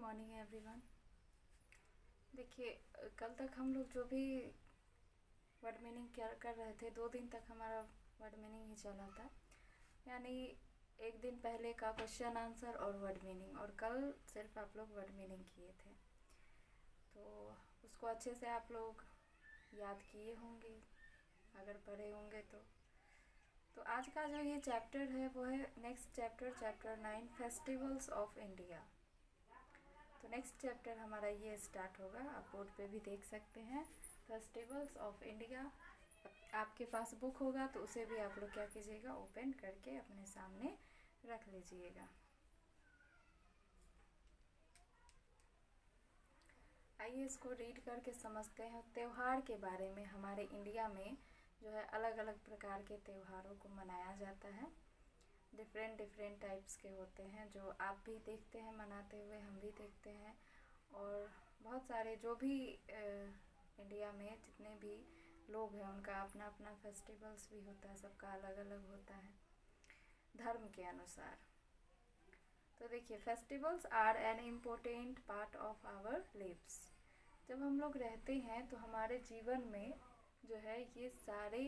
Morning everyone. देखिए, कल तक हम लोग जो भी वर्ड मीनिंग कर रहे थे, 2 दिन तक हमारा वर्ड मीनिंग ही चला था। यानी एक दिन पहले का क्वेश्चन आंसर और वर्ड मीनिंग, और कल सिर्फ आप लोग वर्ड मीनिंग किए थे। तो उसको अच्छे से आप लोग याद किए होंगे अगर पढ़े होंगे तो आज का जो ये चैप्टर है वो है next chapter, chapter 9, festivals of India. तो नेक्स्ट चैप्टर हमारा ये स्टार्ट होगा। आप बोर्ड पे भी देख सकते हैं, फेस्टिवल्स ऑफ इंडिया। आपके पास बुक होगा तो उसे भी आप लोग क्या कीजिएगा, ओपन करके अपने सामने रख लीजिएगा। आइए इसको रीड करके समझते हैं। त्यौहार के बारे में हमारे इंडिया में जो है अलग अलग प्रकार के त्योहारों को मनाया जाता है। डिफरेंट टाइप्स के होते हैं जो आप भी देखते हैं मनाते हुए, हम भी देखते हैं। और बहुत सारे जो भी इंडिया में जितने भी लोग हैं उनका अपना अपना फेस्टिवल्स भी होता है, सबका अलग अलग होता है धर्म के अनुसार। तो देखिए, festivals are an important part of our lives. जब हम लोग रहते हैं तो हमारे जीवन में जो है ये सारे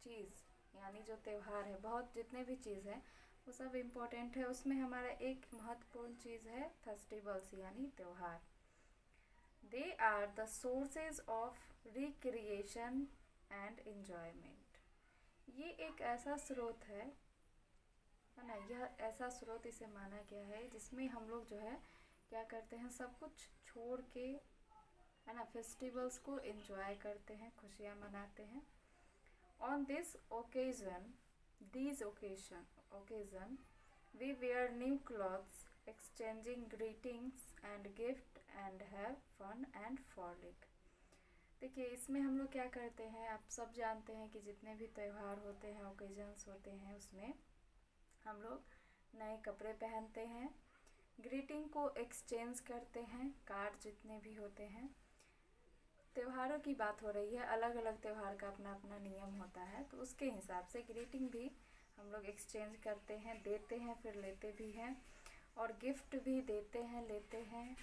चीज़ यानी जो त्यौहार है, बहुत जितने भी चीज़ है वो सब इम्पोर्टेंट है। उसमें हमारा एक महत्वपूर्ण चीज़ है फेस्टिवल्स यानी त्यौहार। They are the sources of recreation and enjoyment. ये एक ऐसा स्रोत है ना, यह ऐसा स्रोत इसे माना गया है जिसमें हम लोग जो है क्या करते हैं, सब कुछ छोड़ के है ना फेस्टिवल्स को एंजॉय करते हैं, खुशियाँ मनाते हैं। On this occasion, we wear new clothes, exchanging greetings and gift and have fun and frolic। देखिए, इसमें हम लोग क्या करते हैं, आप सब जानते हैं कि जितने भी त्यौहार होते हैं, ओकेजन्स होते हैं, उसमें हम लोग नए कपड़े पहनते हैं, ग्रीटिंग को एक्सचेंज करते हैं, कार्ड जितने भी होते हैं। त्योहारों की बात हो रही है, अलग अलग त्यौहार का अपना अपना नियम होता है, तो उसके हिसाब से ग्रीटिंग भी हम लोग एक्सचेंज करते हैं, देते हैं, फिर लेते भी हैं, और गिफ्ट भी देते हैं, लेते हैं।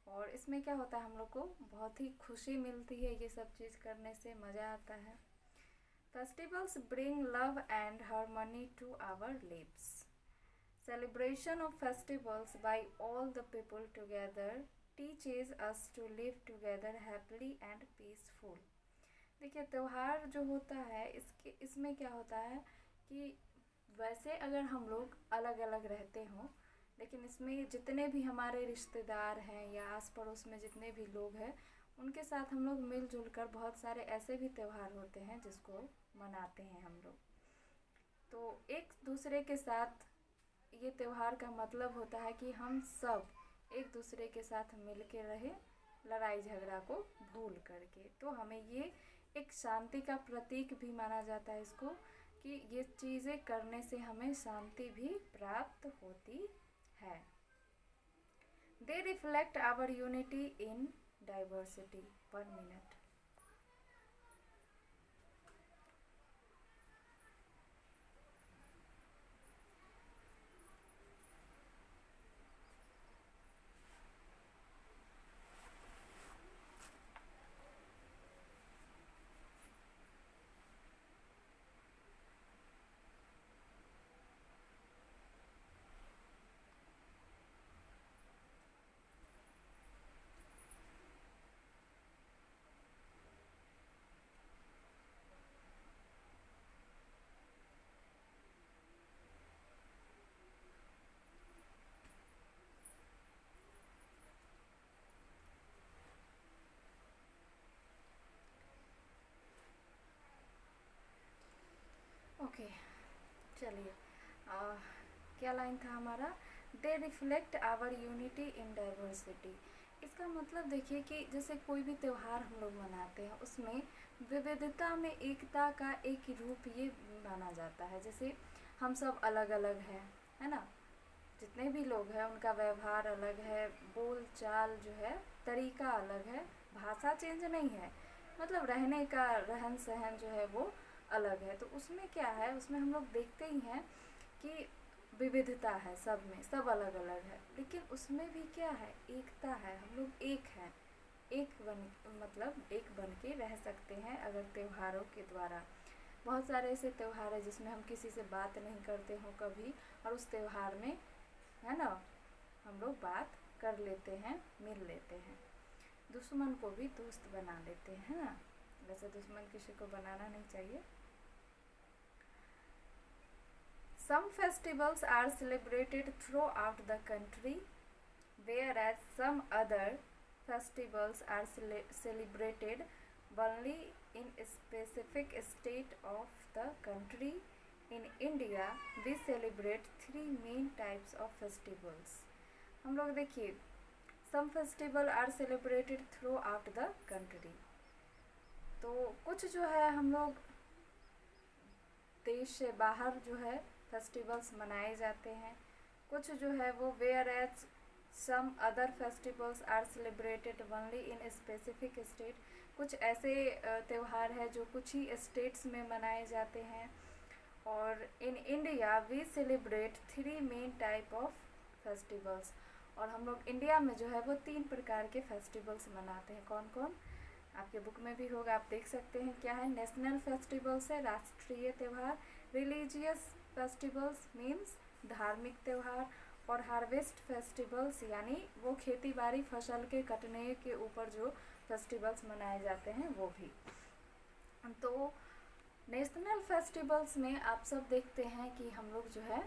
और इसमें क्या होता है, हम लोग को बहुत ही खुशी मिलती है, ये सब चीज़ करने से मज़ा आता है। Festivals bring love and harmony to our lives. Celebration of festivals by all the people together teaches us to live together happily and peaceful। देखिए, त्यौहार जो होता है इसमें क्या होता है कि वैसे अगर हम लोग अलग अलग रहते हों, लेकिन इसमें जितने भी हमारे रिश्तेदार हैं या आस पड़ोस में जितने भी लोग हैं उनके साथ हम लोग मिलजुल कर बहुत सारे ऐसे भी त्यौहार होते हैं जिसको मनाते हैं हम लोग। तो एक दूसरे के साथ ये त्यौहार का मतलब होता है कि हम सब एक दूसरे के साथ मिल के रहे, लड़ाई झगड़ा को भूल करके। तो हमें ये एक शांति का प्रतीक भी माना जाता है इसको, कि ये चीज़ें करने से हमें शांति भी प्राप्त होती है। They reflect our unity in diversity. 1 minute. Okay, चलिए, क्या लाइन था हमारा, they reflect our unity in diversity. इसका मतलब देखिए कि जैसे कोई भी त्यौहार हम लोग मनाते हैं उसमें विविधता में एकता का एक रूप ये माना जाता है। जैसे हम सब अलग अलग हैं, है ना, जितने भी लोग हैं उनका व्यवहार अलग है, बोल चाल जो है तरीका अलग है, भाषा चेंज नहीं है, मतलब रहने का रहन सहन जो है वो अलग है। तो उसमें क्या है, उसमें हम लोग देखते ही हैं कि विविधता है सब में, सब अलग अलग है, लेकिन उसमें भी क्या है, एकता है। हम लोग एक हैं, एक बन मतलब एक बन के रह सकते हैं अगर त्योहारों के द्वारा। बहुत सारे ऐसे त्यौहार है जिसमें हम किसी से बात नहीं करते हों कभी, और उस त्यौहार में है ना हम लोग बात कर लेते हैं, मिल लेते हैं। दुश्मन को भी दोस्त बना लेते हैं, है ना। वैसे दुश्मन किसी को बनाना नहीं चाहिए। Some festivals are celebrated throughout the country, whereas some other festivals are celebrated only in a specific state of the country. In India, we celebrate three main types of festivals. हम लोग देखिए, some festival are celebrated throughout the country. तो कुछ जो है हम लोग देश से बाहर जो है फेस्टिवल्स मनाए जाते हैं, कुछ जो है वो whereas some other festivals are celebrated only in specific state. कुछ ऐसे त्यौहार है जो कुछ ही स्टेट्स में मनाए जाते हैं। और in India we celebrate three main type of festivals. और हम लोग इंडिया में जो है वो 3 प्रकार के फेस्टिवल्स मनाते हैं। कौन कौन, आपके बुक में भी होगा, आप देख सकते हैं क्या है। नेशनल फेस्टिवल्स है, राष्ट्रीय त्यौहार। रिलीजियस फेस्टिवल्स मीन्स धार्मिक त्यौहार। और हार्वेस्ट फेस्टिवल्स यानी वो खेती बाड़ी फसल के कटने के ऊपर जो फेस्टिवल्स मनाए जाते हैं वो भी। तो नेशनल फेस्टिवल्स में आप सब देखते हैं कि हम लोग जो है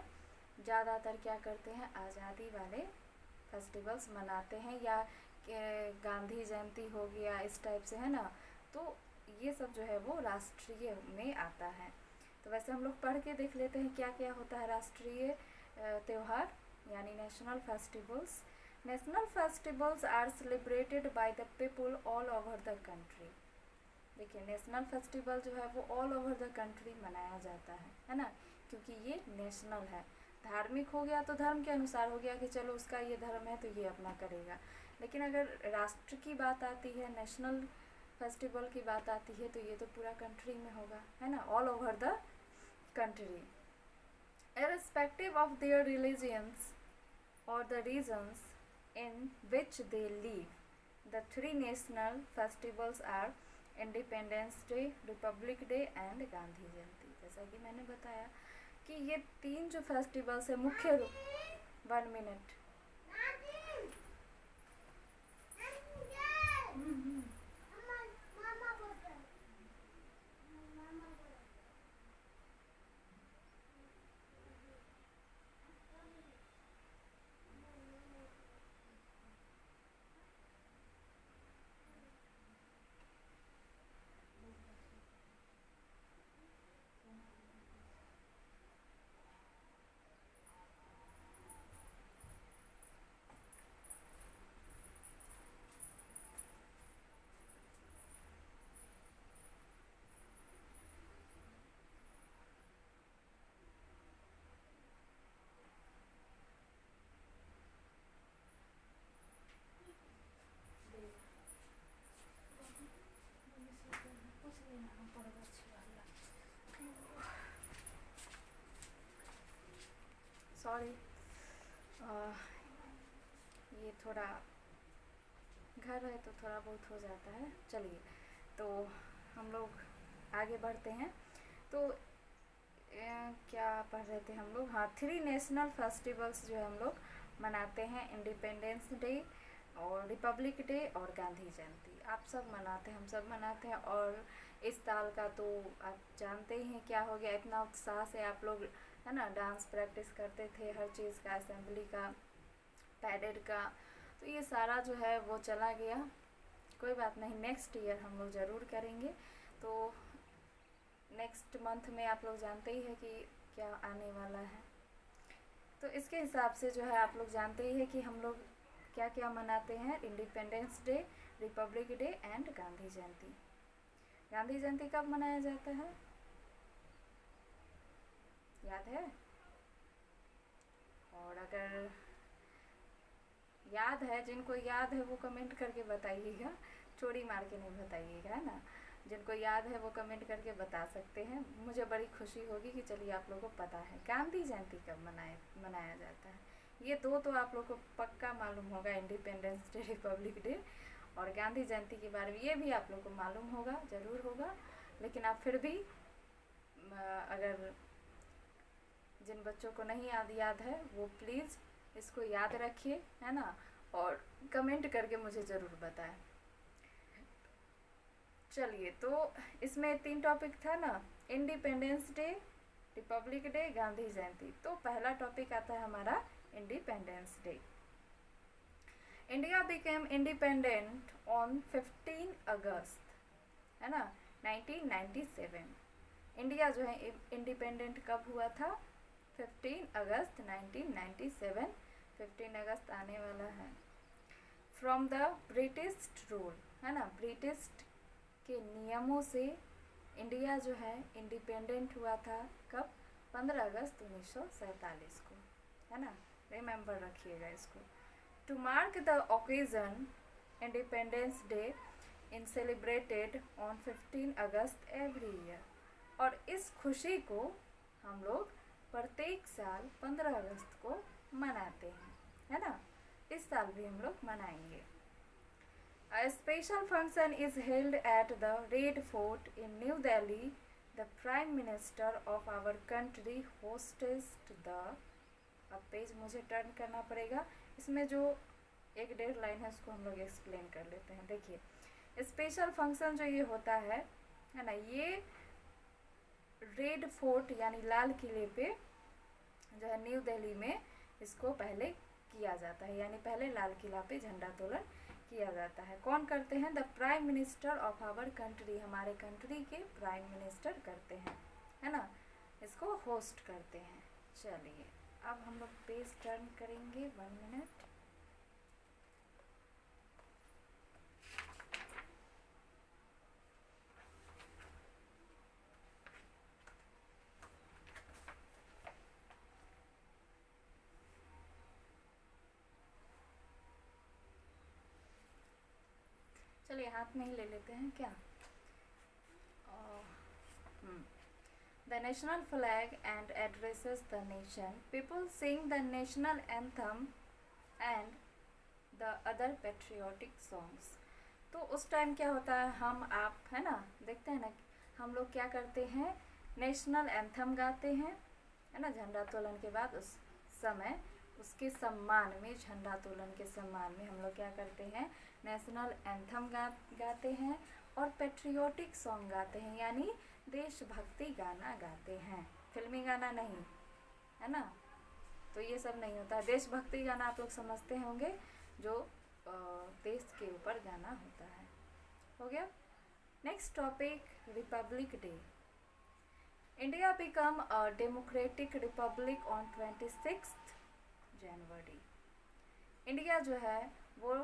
ज़्यादातर क्या करते हैं, आज़ादी वाले फेस्टिवल्स मनाते हैं, या गांधी जयंती हो गया, इस टाइप से, है ना। तो ये सब जो है वो राष्ट्रीय में आता है। तो वैसे हम लोग पढ़ के देख लेते हैं क्या क्या होता है राष्ट्रीय त्यौहार यानी national festivals. National festivals are celebrated by the people all over the country. देखिए, नेशनल फेस्टिवल जो है वो ऑल ओवर द कंट्री मनाया जाता है ना, क्योंकि ये नेशनल है। धार्मिक हो गया तो धर्म के अनुसार हो गया कि चलो उसका ये धर्म है तो ये अपना करेगा। लेकिन अगर राष्ट्र की बात आती है, नेशनल फेस्टिवल की बात आती है, तो ये तो पूरा कंट्री में होगा, है ना, all over the country. Irrespective of their religions or the regions in which they live, the 3 national festivals are Independence Day, Republic Day and Gandhi Jayanti. जैसा कि मैंने बताया कि ये 3 जो फेस्टिवल्स है मुख्य रूप 1 मिनट सॉरी, ये थोड़ा घर है तो थोड़ा बहुत हो जाता है। चलिए, तो हम लोग आगे बढ़ते हैं। तो क्या पढ़ रहे थे हम लोग, हाँ, 3 नेशनल फेस्टिवल्स जो हम लोग मनाते हैं, इंडिपेंडेंस डे और रिपब्लिक डे और गांधी जयंती। आप सब मनाते हैं, हम सब मनाते हैं। और इस साल का तो आप जानते ही हैं क्या हो गया, इतना उत्साह से आप लोग, है ना, डांस प्रैक्टिस करते थे, हर चीज़ का, असेंबली का, पैरेड का। तो ये सारा जो है वो चला गया, कोई बात नहीं, नेक्स्ट ईयर हम लोग ज़रूर करेंगे। तो नेक्स्ट मंथ में आप लोग जानते ही है कि क्या आने वाला है। तो इसके हिसाब से जो है आप लोग जानते ही है कि हम लोग क्या क्या मनाते हैं, independence day, republic day and Gandhi Jayanti. Gandhi Jayanti कब मनाया जाता है, याद है? और अगर याद है, जिनको याद है वो कमेंट करके बताइएगा, चोरी मार के नहीं बताइएगा, है ना। जिनको याद है वो कमेंट करके बता सकते हैं, मुझे बड़ी खुशी होगी कि चलिए आप लोगों को पता है गांधी जयंती कब मनाया जाता है। ये दो तो आप लोगों को पक्का मालूम होगा, इंडिपेंडेंस डे, रिपब्लिक डे और गांधी जयंती के बारे में ये भी आप लोग को मालूम होगा, ज़रूर होगा। लेकिन आप फिर भी अगर जिन बच्चों को नहीं याद है वो प्लीज़ इसको याद रखिए, है ना, और कमेंट करके मुझे ज़रूर बताएं। चलिए, तो इसमें 3 टॉपिक था ना, independence day, republic day, Gandhi Jayanti. तो पहला टॉपिक आता है हमारा independence day. India became independent on 15 August, है ना, 1997। इंडिया जो है इंडिपेंडेंट कब हुआ था? 15 अगस्त 1997। 15 अगस्त आने वाला है। फ्रॉम द ब्रिटिश रूल, है ना, ब्रिटिश के नियमों से इंडिया जो है इंडिपेंडेंट हुआ था कब? 15 अगस्त 1947 को, है ना, रिमेंबर रखिएगा इसको। To mark the occasion, independence day in celebrated on 15 August every year. और इस खुशी को हम लोग प्रत्येक साल 15 अगस्त को मनाते हैं, है ना, इस साल भी हम लोग मनाएंगे। A special function is held at the Red Fort in New Delhi. The Prime Minister of our country hosted the, अब पेज मुझे टर्न करना पड़ेगा, इसमें जो 1-1.5 लाइन है उसको हम लोग एक्सप्लेन कर लेते हैं। देखिए, स्पेशल फंक्शन जो ये होता है ना, ये रेड फोर्ट यानी लाल किले पे जो है न्यू दिल्ली में इसको पहले किया जाता है, यानी पहले लाल किला पे झंडा तोलन किया जाता है। कौन करते हैं? The prime minister of our country, हमारे कंट्री के प्राइम मिनिस्टर करते हैं, है ना, इसको होस्ट करते हैं। चलिए, अब हम लोग पेज टर्न करेंगे, 1 मिनट। चलिए, हाथ में ही ले लेते हैं क्या। The national flag and addresses the nation. People sing the national anthem and the other patriotic songs. तो उस टाइम क्या होता है, हम आप, है ना, देखते हैं ना, हम लोग क्या करते हैं, नेशनल एंथम गाते हैं, है ना, झंडा तोलन के बाद उस समय उसके सम्मान में, झंडा तोलन के सम्मान में हम लोग क्या करते हैं, नेशनल एंथम गाते हैं और पेट्रियोटिक सॉन्ग गाते हैं, यानी देशभक्ति गाना गाते हैं, फिल्मी गाना नहीं, है ना। तो ये सब नहीं होता है। देशभक्ति गाना आप लोग समझते होंगे, जो देश के ऊपर गाना होता है। हो गया। Next topic, Republic day. India become a democratic Republic on 26 January. India जो है वो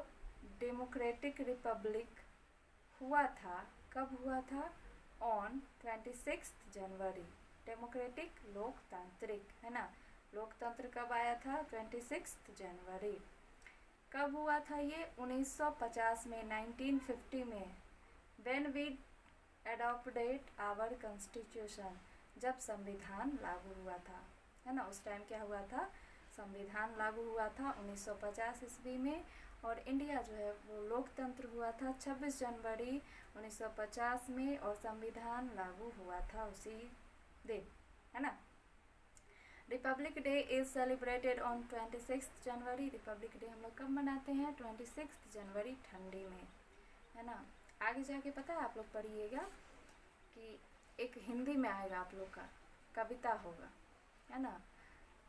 डेमोक्रेटिक रिपब्लिक हुआ था, कब हुआ था? On 26 January. डेमोक्रेटिक, लोकतांत्रिक, है ना, लोकतंत्र कब आया था? 26 जनवरी। कब हुआ था ये? 1950 में, 1950 में। When we adopted our constitution, जब संविधान लागू हुआ था, है ना, उस टाइम क्या हुआ था? संविधान लागू हुआ था 1950 ईस्वी में। और इंडिया जो है वो लोकतंत्र हुआ था 26 जनवरी 1950 में, और संविधान लागू हुआ था उसी दिन, है ना। Republic day is celebrated on 26 January. Republic day हम लोग कब मनाते हैं? 26 जनवरी, ठंडी में, है ना। आगे जाके पता है, आप लोग पढ़िएगा कि एक हिंदी में आएगा, आप लोग का कविता होगा, है ना,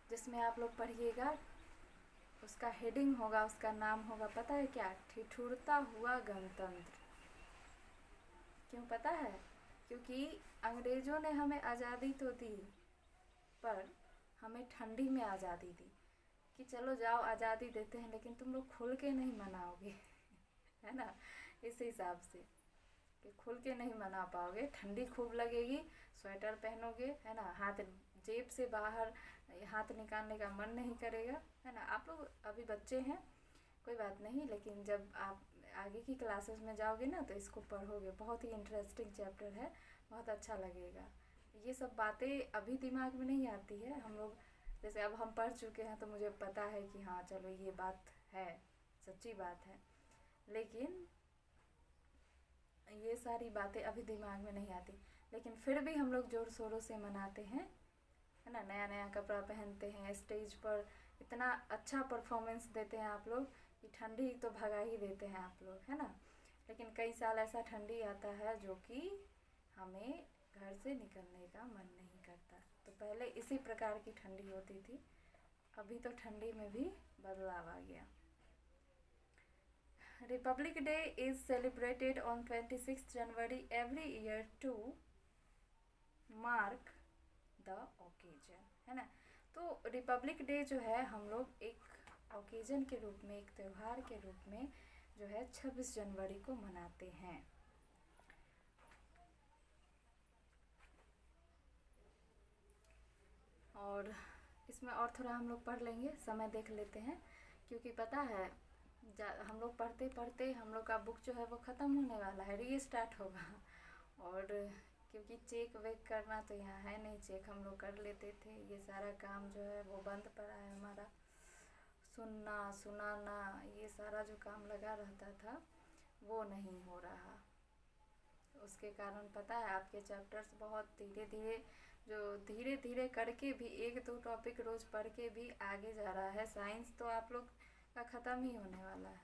जिसमें आप लोग पढ़िएगा, उसका हेडिंग होगा, उसका नाम होगा, पता है क्या? ठिठुरता हुआ गणतंत्र। क्यों पता है? क्योंकि अंग्रेज़ों ने हमें आज़ादी तो दी, पर हमें ठंडी में आज़ादी दी, कि चलो जाओ आज़ादी देते हैं, लेकिन तुम लोग खुल के नहीं मनाओगे, है ना, इस हिसाब से कि खुल के नहीं मना पाओगे, ठंडी खूब लगेगी, स्वेटर पहनोगे, है ना, हाथ जेब से बाहर हाथ निकालने का मन नहीं करेगा, है ना। आप लोग अभी बच्चे हैं, कोई बात नहीं, लेकिन जब आप आगे की क्लासेस में जाओगे ना तो इसको पढ़ोगे, बहुत ही इंटरेस्टिंग चैप्टर है, बहुत अच्छा लगेगा। ये सब बातें अभी दिमाग में नहीं आती है, हम लोग जैसे अब हम पढ़ चुके हैं तो मुझे पता है कि हाँ चलो ये बात है, सच्ची बात है, लेकिन ये सारी बातें अभी दिमाग में नहीं आती। लेकिन फिर भी हम लोग ज़ोर शोरों से मनाते हैं, है ना, नया नया कपड़ा पहनते हैं, स्टेज पर इतना अच्छा परफॉर्मेंस देते हैं आप लोग कि ठंडी तो भगा ही देते हैं आप लोग, है ना। लेकिन कई साल ऐसा ठंडी आता है जो कि हमें घर से निकलने का मन नहीं करता। तो पहले इसी प्रकार की ठंडी होती थी, अभी तो ठंडी में भी बदलाव आ गया। Republic Day is celebrated on 26th January every year to mark the occasion, है ना। तो रिपब्लिक डे जो है हम लोग एक ओकेजन के रूप में, एक त्यौहार के रूप में जो है 26 जनवरी को मनाते हैं। और इसमें और थोड़ा हम लोग पढ़ लेंगे, समय देख लेते हैं, क्योंकि पता है हम लोग पढ़ते पढ़ते हम लोग का बुक जो है वो ख़त्म होने वाला है, रीस्टार्ट होगा। और क्योंकि चेक वेक करना तो यहाँ है नहीं, चेक हम लोग कर लेते थे, ये सारा काम जो है वो बंद पड़ा है हमारा। सुनना सुनाना ये सारा जो काम लगा रहता था वो नहीं हो रहा। उसके कारण पता है आपके चैप्टर्स बहुत धीरे धीरे, जो धीरे धीरे करके भी 1-2 टॉपिक रोज़ पढ़ के भी आगे जा रहा है। साइंस तो आप लोग का ख़त्म ही होने वाला है,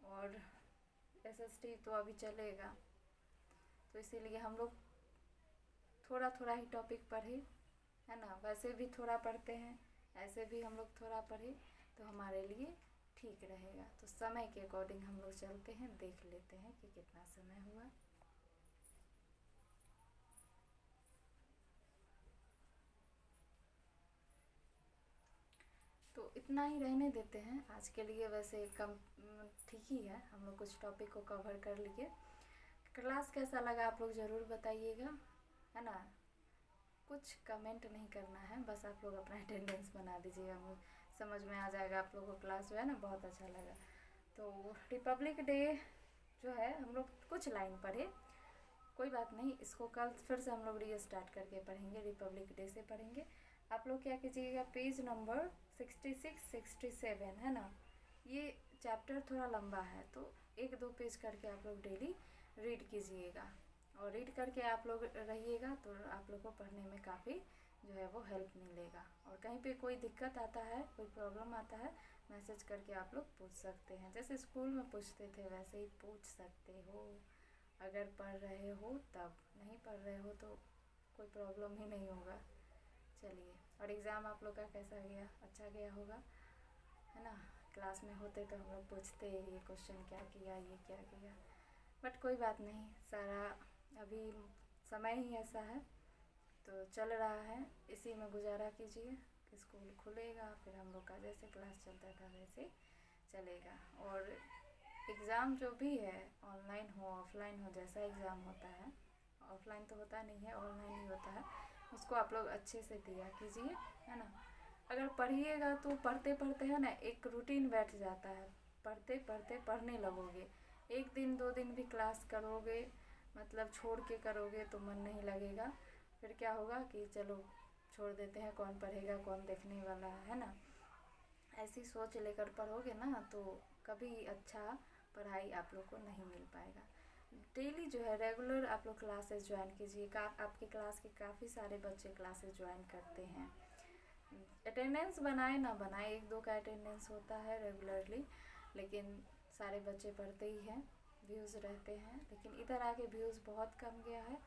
और एसएसटी तो अभी चलेगा, तो इसीलिए हम लोग थोड़ा थोड़ा ही टॉपिक पढ़े, है ना। वैसे भी थोड़ा पढ़ते हैं, ऐसे भी हम लोग थोड़ा पढ़े तो हमारे लिए ठीक रहेगा। तो समय के अकॉर्डिंग हम लोग चलते हैं, देख लेते हैं कि कितना समय हुआ। तो इतना ही रहने देते हैं आज के लिए, वैसे कम ठीक ही है, हम लोग कुछ टॉपिक को कवर कर लिए। क्लास कैसा लगा आप लोग ज़रूर बताइएगा, है ना। कुछ कमेंट नहीं करना है, बस आप लोग अपना अटेंडेंस बना दीजिएगा, समझ में आ जाएगा आप लोगों को क्लास जो है ना बहुत अच्छा लगा। तो रिपब्लिक डे जो है हम लोग कुछ लाइन पढ़े, कोई बात नहीं, इसको कल फिर से हम लोग रीस्टार्ट करके पढ़ेंगे, रिपब्लिक डे से पढ़ेंगे। आप लोग क्या कीजिएगा, पेज नंबर 66-67 है ना, ये चैप्टर थोड़ा लंबा है तो 1-2 पेज करके आप लोग डेली रीड कीजिएगा, और रीड करके आप लोग रहिएगा तो आप लोग को पढ़ने में काफ़ी जो है वो हेल्प मिलेगा। और कहीं पे कोई दिक्कत आता है, कोई प्रॉब्लम आता है, मैसेज करके आप लोग पूछ सकते हैं, जैसे स्कूल में पूछते थे वैसे ही पूछ सकते हो। अगर पढ़ रहे हो तब, नहीं पढ़ रहे हो तो कोई प्रॉब्लम ही नहीं होगा। चलिए, और एग्ज़ाम आप लोग का कैसा गया, अच्छा गया होगा, है ना। क्लास में होते तो हम लोग पूछते ये क्वेश्चन क्या किया, ये क्या किया, बट कोई बात नहीं, सारा अभी समय ही ऐसा है तो चल रहा है, इसी में गुजारा कीजिए। स्कूल खुलेगा फिर हम लोग का जैसे क्लास चलता था वैसे चलेगा। और एग्ज़ाम जो भी है, ऑनलाइन हो ऑफलाइन हो, जैसा एग्ज़ाम होता है, ऑफलाइन तो होता नहीं है, ऑनलाइन ही होता है, उसको आप लोग अच्छे से दिया कीजिए, है ना। अगर पढ़िएगा तो पढ़ते पढ़ते है ना एक रूटीन बैठ जाता है, पढ़ते पढ़ते पढ़ने लगोगे। 1 दिन 2 दिन भी क्लास करोगे, मतलब छोड़ के करोगे तो मन नहीं लगेगा, फिर क्या होगा कि चलो छोड़ देते हैं, कौन पढ़ेगा, कौन देखने वाला है ना। ऐसी सोच लेकर पढ़ोगे ना तो कभी अच्छा पढ़ाई आप लोग को नहीं मिल पाएगा। डेली जो है रेगुलर आप लोग क्लासेस ज्वाइन कीजिए, आपके क्लास के काफ़ी सारे बच्चे क्लासेस ज्वाइन करते हैं। अटेंडेंस बनाए ना बनाए, 1-2 का अटेंडेंस होता है रेगुलरली, लेकिन सारे बच्चे पढ़ते ही हैं, व्यूज़ रहते हैं। लेकिन इधर आके व्यूज़ बहुत कम गया है,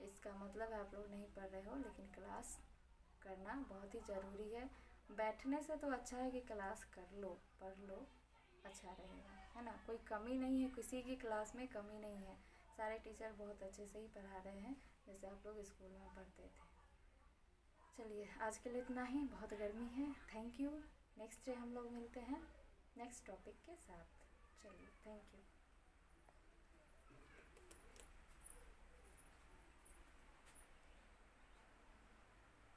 इसका मतलब आप लोग नहीं पढ़ रहे हो, लेकिन क्लास करना बहुत ही ज़रूरी है। बैठने से तो अच्छा है कि क्लास कर लो, पढ़ लो, अच्छा रहेगा, है ना। कोई कमी नहीं है, किसी की क्लास में कमी नहीं है, सारे टीचर बहुत अच्छे से ही पढ़ा रहे हैं जैसे आप लोग स्कूल में पढ़ते थे। चलिए, आज के लिए इतना ही, बहुत गर्मी है। थैंक यू, नेक्स्ट डे हम लोग मिलते हैं नेक्स्ट टॉपिक के साथ। चलिए, थैंक यू।